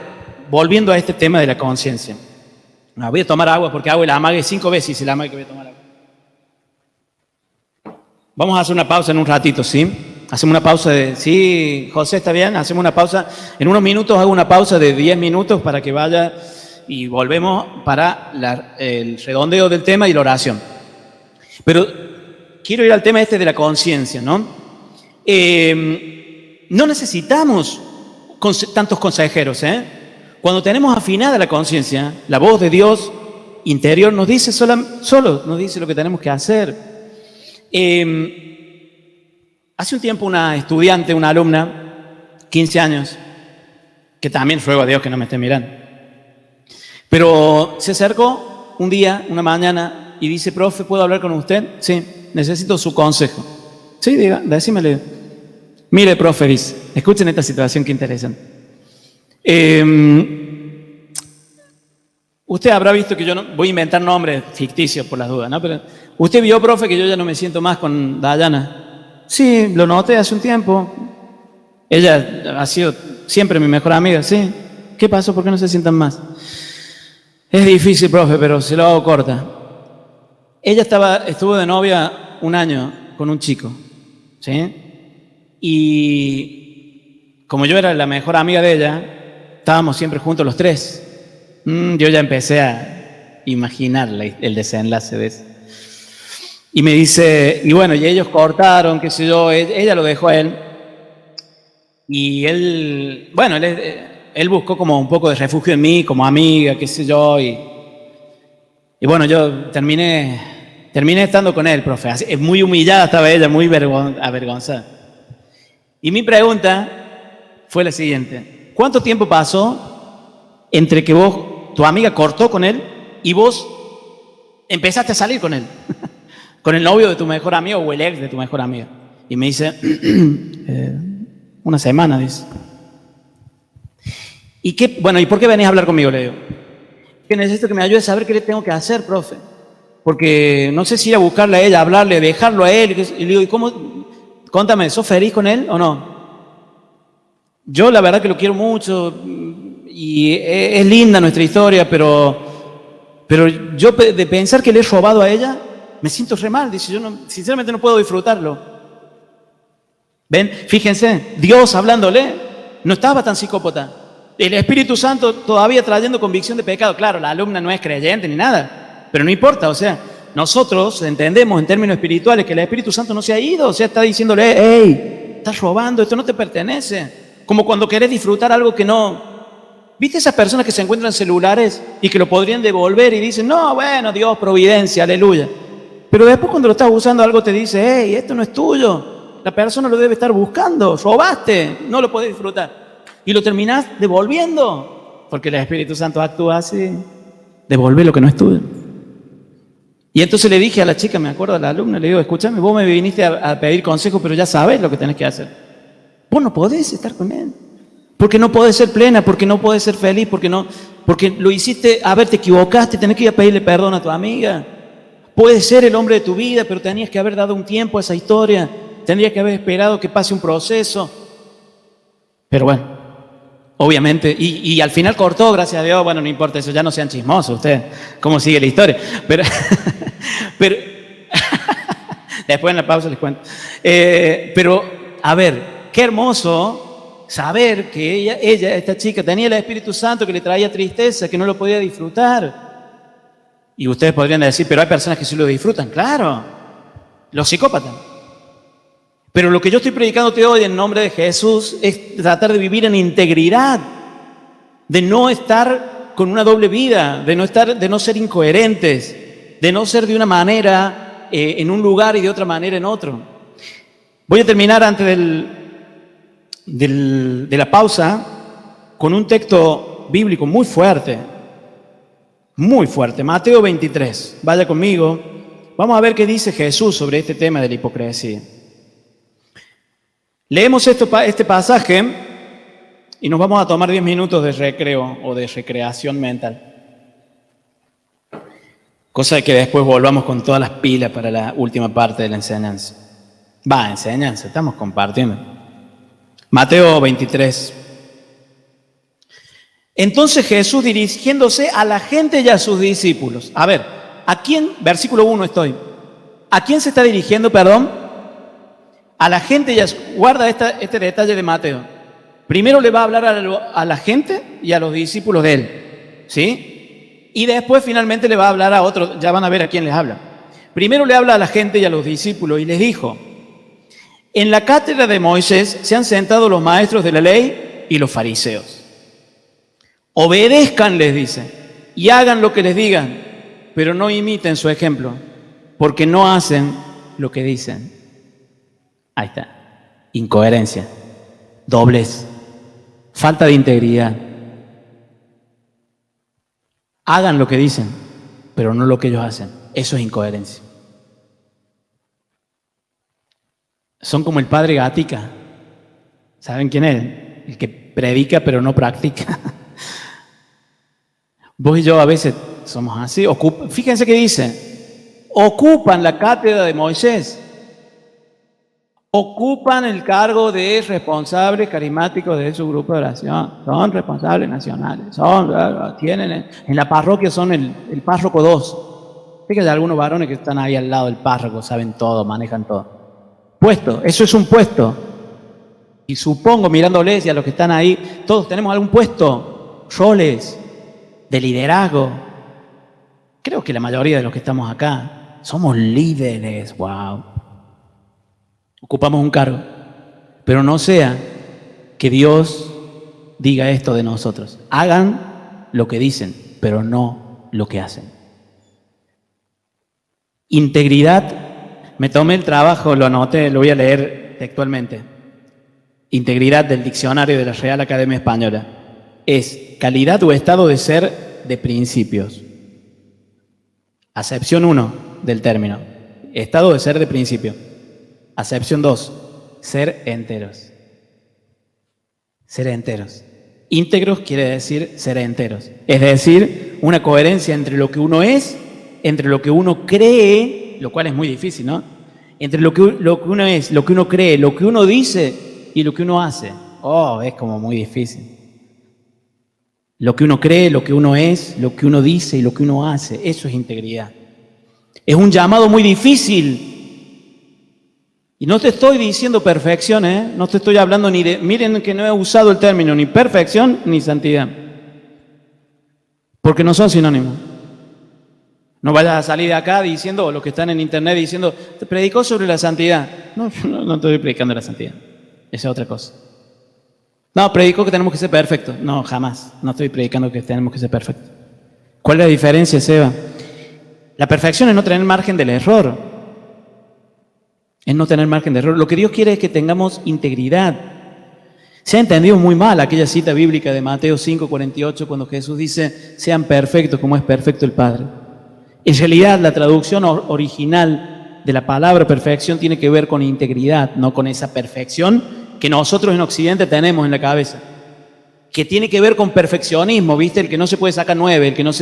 volviendo a este tema de la conciencia. Voy a tomar agua porque hago el amague 5 veces y el amague que voy a tomar agua. Vamos a hacer una pausa en un ratito, ¿sí? Hacemos una pausa de... Sí, José, ¿está bien? Hacemos una pausa. En unos minutos hago una pausa de 10 minutos para que vaya... Y volvemos para el redondeo del tema y la oración. Pero quiero ir al tema este de la conciencia, ¿no? No necesitamos tantos consejeros, ¿eh? Cuando tenemos afinada la conciencia, la voz de Dios interior nos dice solo nos dice lo que tenemos que hacer. Hace un tiempo una estudiante, una alumna, 15 años, que también ruego a Dios que no me esté mirando, pero se acercó un día, una mañana, y dice, profe, ¿puedo hablar con usted? Sí, necesito su consejo. Sí, diga, decímele. Mire, profe, dice, escuchen esta situación que interesante. Usted habrá visto que yo no voy a inventar nombres ficticios por las dudas, ¿no? Pero usted vio, profe, que yo ya no me siento más con Dayana. Sí, lo noté hace un tiempo. Ella ha sido siempre mi mejor amiga, sí. ¿Qué pasó? ¿Por qué no se sientan más? Es difícil, profe, pero se lo hago corta. Ella estuvo de novia un año con un chico, ¿sí? Y como yo era la mejor amiga de ella, estábamos siempre juntos los tres. Yo ya empecé a imaginar el desenlace de eso. Y me dice, y bueno, y ellos cortaron, qué sé yo, ella lo dejó a él. Y él, bueno, él buscó como un poco de refugio en mí, como amiga, qué sé yo. Y bueno, yo terminé estando con él, profe. Así, muy humillada estaba ella, muy avergonzada. Y mi pregunta fue la siguiente. ¿Cuánto tiempo pasó entre que tu amiga cortó con él y vos empezaste a salir con él? Con el novio de tu mejor amigo o el ex de tu mejor amiga. Y me dice, una semana, dice. ¿Y qué? Bueno, ¿y por qué venís a hablar conmigo? Le digo. Que necesito que me ayudes a saber qué le tengo que hacer, profe. Porque no sé si ir a buscarle a ella, hablarle, dejarlo a él. Y le digo, ¿y cómo? Contame, ¿sos feliz con él o no? Yo la verdad que lo quiero mucho y es linda nuestra historia, pero yo de pensar que le he robado a ella, me siento re mal. Dice, yo sinceramente no puedo disfrutarlo. ¿Ven? Fíjense, Dios hablándole no estaba tan psicópata. El Espíritu Santo todavía trayendo convicción de pecado. Claro, la alumna no es creyente ni nada, pero no importa, o sea, nosotros entendemos en términos espirituales que el Espíritu Santo no se ha ido, o sea, está diciéndole, hey, estás robando, esto no te pertenece. Como cuando querés disfrutar algo que no... ¿Viste esas personas que se encuentran celulares y que lo podrían devolver y dicen, no, bueno, Dios, providencia, aleluya? Pero después cuando lo estás usando algo te dice, hey, esto no es tuyo. La persona lo debe estar buscando, robaste, no lo podés disfrutar. Y lo terminás devolviendo, porque el Espíritu Santo actúa así, devolver lo que no es tuyo. Y entonces le dije a la chica, me acuerdo a la alumna, le digo, escúchame, vos me viniste a pedir consejo, pero ya sabés lo que tenés que hacer. Vos no podés estar con él, porque no podés ser plena, porque no podés ser feliz, porque lo hiciste, a ver, te equivocaste, tenés que ir a pedirle perdón a tu amiga. Puede ser el hombre de tu vida, pero tenías que haber dado un tiempo a esa historia, tendrías que haber esperado que pase un proceso. Pero bueno, obviamente, y al final cortó, gracias a Dios, bueno, no importa eso, ya no sean chismosos ustedes, cómo sigue la historia. Pero después en la pausa les cuento. Pero, a ver, qué hermoso saber que ella, esta chica, tenía el Espíritu Santo que le traía tristeza, que no lo podía disfrutar. Y ustedes podrían decir, pero hay personas que sí lo disfrutan. Claro, los psicópatas. Pero lo que yo estoy predicándote hoy en nombre de Jesús es tratar de vivir en integridad, de no estar con una doble vida, de no ser incoherentes, de no ser de una manera en un lugar y de otra manera en otro. Voy a terminar antes de la pausa con un texto bíblico muy fuerte, Mateo 23. Vaya conmigo, vamos a ver qué dice Jesús sobre este tema de la hipocresía. Leemos este pasaje y nos vamos a tomar 10 minutos de recreo o de recreación mental. Cosa de que después volvamos con todas las pilas para la última parte de la enseñanza. Enseñanza, estamos compartiendo. Mateo 23. Entonces Jesús, dirigiéndose a la gente y a sus discípulos. A ver, ¿a quién? Versículo 1 estoy. ¿A quién se está dirigiendo, perdón? A la gente, guarda este detalle de Mateo. Primero le va a hablar a la gente y a los discípulos de él, ¿sí? Y después finalmente le va a hablar a otros, ya van a ver a quién les habla. Primero le habla a la gente y a los discípulos y les dijo, en la cátedra de Moisés se han sentado los maestros de la ley y los fariseos. Obedezcan, les dice, y hagan lo que les digan, pero no imiten su ejemplo, porque no hacen lo que dicen. Ahí está. Incoherencia, doblez, falta de integridad. Hagan lo que dicen, pero no lo que ellos hacen. Eso es incoherencia. Son como el padre Gatica. ¿Saben quién es? El que predica pero no practica. Vos y yo a veces somos así. Fíjense qué dice. Ocupan la cátedra de Moisés. Ocupan el cargo de responsables carismáticos de su grupo de oración. Son responsables nacionales. Tienen en la parroquia son el párroco 2. Fíjense, algunos varones que están ahí al lado del párroco, saben todo, manejan todo. Puesto, eso es un puesto. Y supongo, mirándoles y a los que están ahí, todos tenemos algún puesto, roles de liderazgo. Creo que la mayoría de los que estamos acá somos líderes, wow. Ocupamos un cargo, pero no sea que Dios diga esto de nosotros. Hagan lo que dicen, pero no lo que hacen. Integridad, me tomé el trabajo, lo anoté, lo voy a leer textualmente. Integridad del diccionario de la Real Academia Española es calidad o estado de ser de principios. Acepción 1 del término, estado de ser de principio. Acepción 2, ser enteros. Ser enteros. Íntegros quiere decir ser enteros. Es decir, una coherencia entre lo que uno es, entre lo que uno cree, lo cual es muy difícil, ¿no? Entre lo que uno es, lo que uno cree, lo que uno dice y lo que uno hace. Es como muy difícil. Lo que uno cree, lo que uno es, lo que uno dice y lo que uno hace. Eso es integridad. Es un llamado muy difícil. Y no te estoy diciendo perfección, ¿eh? No te estoy hablando ni de... Miren que no he usado el término ni perfección ni santidad. Porque no son sinónimos. No vayas a salir de acá diciendo, o los que están en internet diciendo, te predicó sobre la santidad. No estoy predicando la santidad. Esa es otra cosa. No, predicó que tenemos que ser perfectos. No, jamás. No estoy predicando que tenemos que ser perfectos. ¿Cuál es la diferencia, Seba? La perfección es no tener margen del error. Es no tener margen de error. Lo que Dios quiere es que tengamos integridad. Se ha entendido muy mal aquella cita bíblica de Mateo 5:48 cuando Jesús dice, sean perfectos como es perfecto el Padre. En realidad, la traducción original de la palabra perfección tiene que ver con integridad, no con esa perfección que nosotros en Occidente tenemos en la cabeza. Que tiene que ver con perfeccionismo, ¿viste? El que no se puede sacar 9, el que no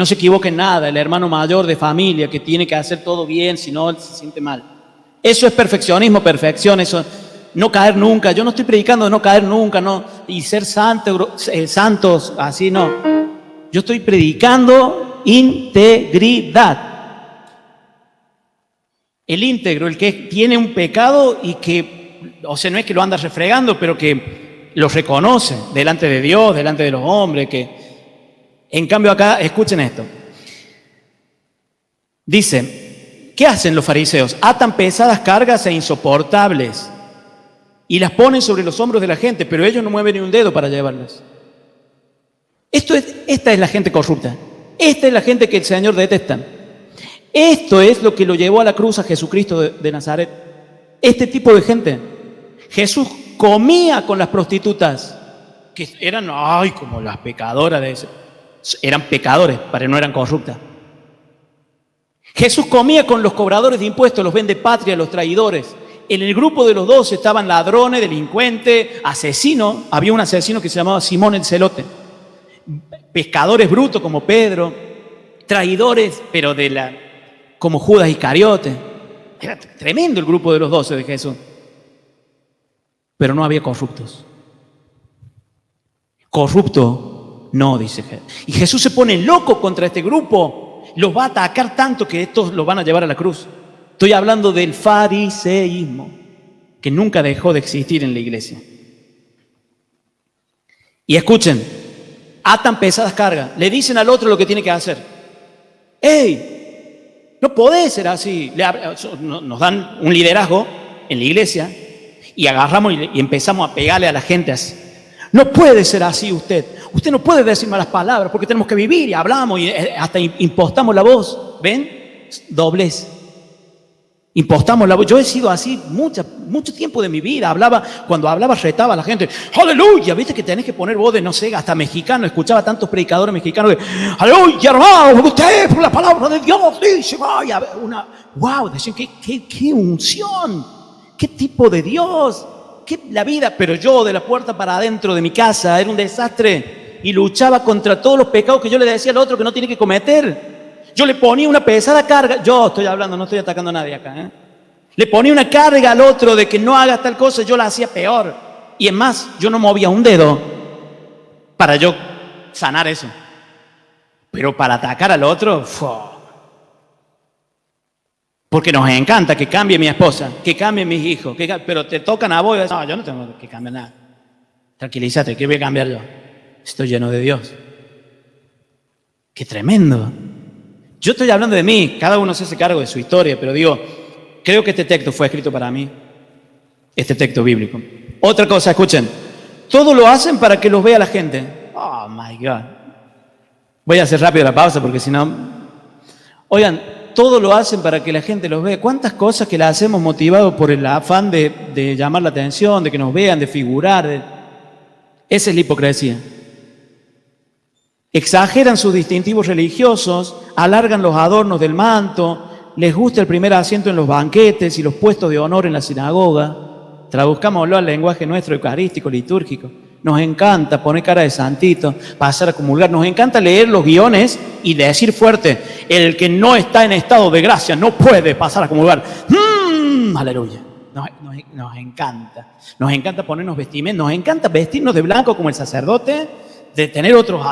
se equivoca en nada, el hermano mayor de familia que tiene que hacer todo bien, si no, él se siente mal. Eso es perfeccionismo, perfección, eso, no caer nunca. Yo no estoy predicando de no caer nunca, no, y ser santos, así no. Yo estoy predicando integridad. El íntegro, el que tiene un pecado y que, o sea, no es que lo anda refregando, pero que lo reconoce delante de Dios, delante de los hombres, que... En cambio acá, escuchen esto. Dice... ¿Qué hacen los fariseos? Atan pesadas cargas e insoportables y las ponen sobre los hombros de la gente, pero ellos no mueven ni un dedo para llevarlas. Esta es la gente corrupta. Esta es la gente que el Señor detesta. Esto es lo que lo llevó a la cruz a Jesucristo de Nazaret. Este tipo de gente. Jesús comía con las prostitutas, que eran, como las pecadoras de ese. Eran pecadores, pero no eran corruptas. Jesús comía con los cobradores de impuestos, los vendepatria, los traidores. En el grupo de los 12 estaban ladrones, delincuentes, asesinos. Había un asesino que se llamaba Simón el Celote. Pescadores brutos como Pedro. Traidores, pero como Judas Iscariote. Era tremendo el grupo de los 12 de Jesús. Pero no había corruptos. Corrupto no, dice Jesús. Y Jesús se pone loco contra este grupo. Los va a atacar tanto que estos los van a llevar a la cruz. Estoy hablando del fariseísmo, que nunca dejó de existir en la iglesia. Y escuchen, atan pesadas cargas, le dicen al otro lo que tiene que hacer. ¡Ey! No podés ser así. Nos dan un liderazgo en la iglesia y agarramos y empezamos a pegarle a la gente así. No puede ser así usted. Usted no puede decir malas palabras porque tenemos que vivir y hablamos y hasta impostamos la voz. ¿Ven? Doblez. Impostamos la voz. Yo he sido así mucho tiempo de mi vida. Cuando hablaba retaba a la gente. ¡Aleluya! Viste que tenés que poner voz de, no sé, hasta mexicano. Escuchaba tantos predicadores mexicanos que ¡aleluya, hermano! Usted por la palabra de Dios dice, vaya. ¡Wow! Decían, qué unción. ¿Qué tipo de Dios? ¿Qué la vida? Pero yo de la puerta para adentro de mi casa era un desastre. Y luchaba contra todos los pecados que yo le decía al otro que no tiene que cometer. Yo le ponía una pesada carga, yo estoy hablando, no estoy atacando a nadie acá, Le ponía una carga al otro de que no haga tal cosa, yo la hacía peor. Y es más, yo no movía un dedo para yo sanar eso. Pero para atacar al otro, porque nos encanta que cambie mi esposa, que cambie mis hijos, pero te tocan a vos y no, yo no tengo que cambiar nada. Tranquilízate, ¿qué voy a cambiar yo? Estoy lleno de Dios. ¡Qué tremendo! Yo estoy hablando de mí, cada uno se hace cargo de su historia, pero digo, creo que este texto fue escrito para mí, este texto bíblico. Otra cosa, escuchen, todo lo hacen para que los vea la gente. Oh, my God. Voy a hacer rápido la pausa porque si no... Oigan, todo lo hacen para que la gente los vea. ¿Cuántas cosas que las hacemos motivados por el afán de llamar la atención, de que nos vean, de figurar? Esa es la hipocresía. Exageran sus distintivos religiosos, alargan los adornos del manto, les gusta el primer asiento en los banquetes y los puestos de honor en la sinagoga. Traduzcámoslo al lenguaje nuestro eucarístico, litúrgico. Nos encanta poner cara de santito, pasar a comulgar. Nos encanta leer los guiones y decir fuerte, el que no está en estado de gracia no puede pasar a comulgar. Aleluya. Nos encanta. Nos encanta ponernos vestimentas, nos encanta vestirnos de blanco como el sacerdote, de tener otros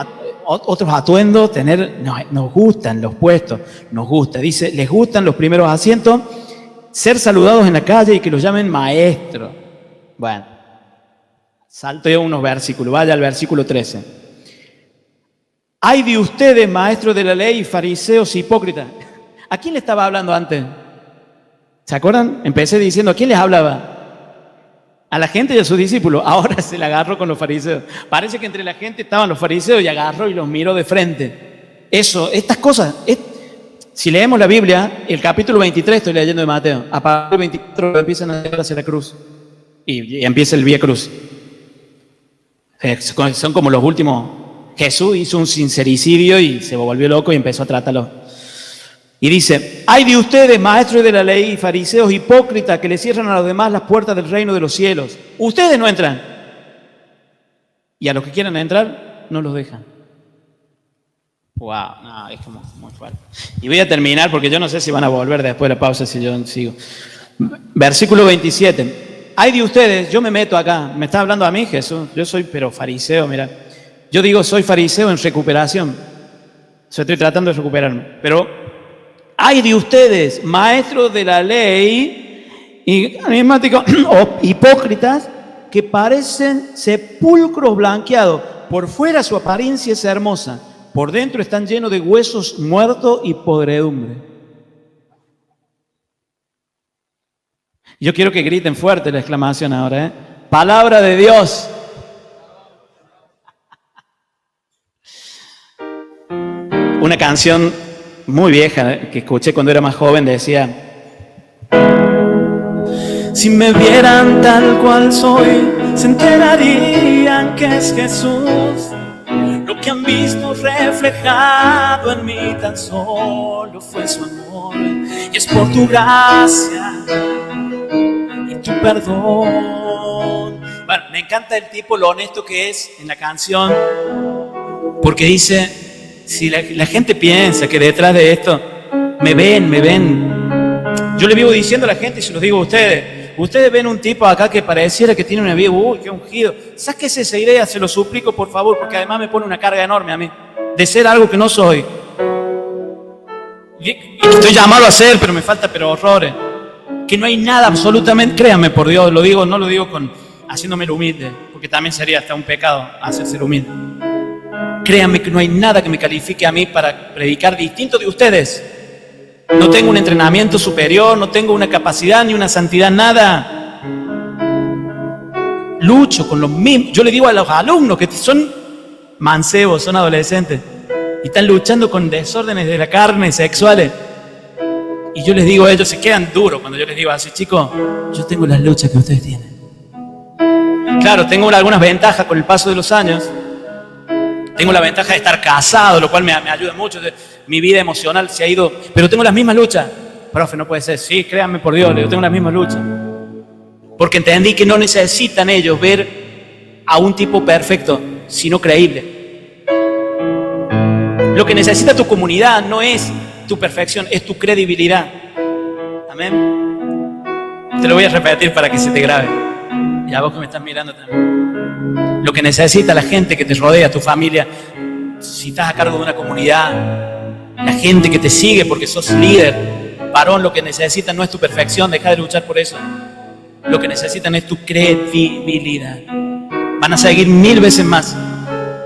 atuendos, nos gustan los puestos, nos gusta. Dice, les gustan los primeros asientos, ser saludados en la calle y que los llamen maestro. Bueno, salto yo unos versículos, vaya al versículo 13. Ay de ustedes, maestros de la ley, fariseos hipócritas. ¿A quién le estaba hablando antes? ¿Se acuerdan? Empecé diciendo, ¿a quién les hablaba? A la gente y a sus discípulos. Ahora se le agarró con los fariseos. Parece que entre la gente estaban los fariseos y agarró y los miró de frente. Estas cosas. Si leemos la Biblia, el capítulo 23 estoy leyendo de Mateo. A partir del 24 empiezan a llevar hacia la cruz. Y empieza el Vía Cruz. Son como los últimos. Jesús hizo un sincericidio y se volvió loco y empezó a tratarlo. Y dice, ay de ustedes, maestros de la ley y fariseos hipócritas, que le cierran a los demás las puertas del reino de los cielos. Ustedes no entran. Y a los que quieran entrar, no los dejan. Wow, no, es como muy fuerte. Y voy a terminar porque yo no sé si van a volver después de la pausa si yo sigo. Versículo 27. Ay de ustedes, yo me meto acá. ¿Me está hablando a mí, Jesús? Yo soy pero fariseo, mira. Yo digo, soy fariseo en recuperación. Estoy tratando de recuperarme. Pero ay de ustedes, maestros de la ley y enigmáticos o hipócritas, que parecen sepulcros blanqueados. Por fuera su apariencia es hermosa, por dentro están llenos de huesos muertos y podredumbre. Yo quiero que griten fuerte la exclamación ahora, Palabra de Dios. Una canción muy vieja que escuché cuando era más joven decía: si me vieran tal cual soy, se enterarían que es Jesús. Lo que han visto reflejado en mí tan solo fue su amor, y es por tu gracia y tu perdón. Bueno, me encanta el tipo, lo honesto que es en la canción, porque dice: si la gente piensa que detrás de esto me ven. Yo le vivo diciendo a la gente y se los digo a ustedes ven un tipo acá que pareciera que tiene una vida, uy, qué ungido. Sáquese esa idea, se lo suplico por favor, porque además me pone una carga enorme a mí, de ser algo que no soy. Y estoy llamado a ser, pero me falta horrores. Que no hay nada absolutamente, créanme por Dios, lo digo, no lo digo haciéndome el humilde, porque también sería hasta un pecado hacerse el humilde. Créanme que no hay nada que me califique a mí para predicar distinto de ustedes. No tengo un entrenamiento superior, no tengo una capacidad ni una santidad, nada. Lucho con los mismos. Yo le digo a los alumnos que son mancebos, son adolescentes, y están luchando con desórdenes de la carne, sexuales. Y yo les digo a ellos, se quedan duros cuando yo les digo así, chicos, yo tengo las luchas que ustedes tienen. Claro, tengo algunas ventajas con el paso de los años. Tengo la ventaja de estar casado, lo cual me ayuda mucho. Mi vida emocional se ha ido, pero tengo las mismas luchas. Profe, no puede ser. Sí, créanme por Dios, yo tengo las mismas luchas. Porque entendí que no necesitan ellos ver a un tipo perfecto, sino creíble. Lo que necesita tu comunidad no es tu perfección, es tu credibilidad. Amén. Te lo voy a repetir para que se te grabe. Y a vos que me estás mirando también. Lo que necesita la gente que te rodea, tu familia, si estás a cargo de una comunidad, la gente que te sigue porque sos líder, varón, lo que necesitan no es tu perfección, deja de luchar por eso. Lo que necesitan es tu credibilidad. Van a seguir 1000 veces más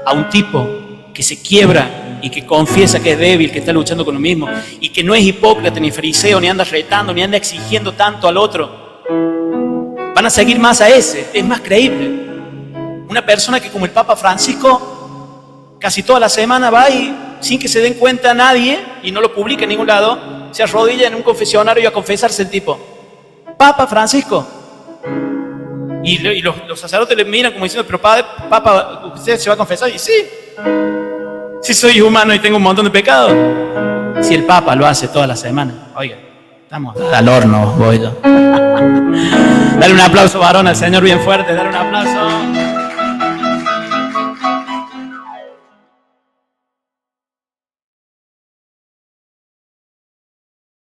a un tipo que se quiebra y que confiesa que es débil, que está luchando con lo mismo y que no es hipócrita ni fariseo, ni anda retando, ni anda exigiendo tanto al otro. Van a seguir más a ese, es más creíble. Una persona que como el Papa Francisco casi toda la semana va y sin que se den cuenta a nadie y no lo publica en ningún lado, se arrodilla en un confesionario y a confesarse el tipo. Papa Francisco. Y los sacerdotes le miran como diciendo, pero padre, Papa, ¿usted se va a confesar? Y sí. Si soy humano y tengo un montón de pecados. Si el Papa lo hace toda la semana. Oiga, estamos al horno, voy yo. Dale un aplauso, varón, al Señor bien fuerte. Dale un aplauso.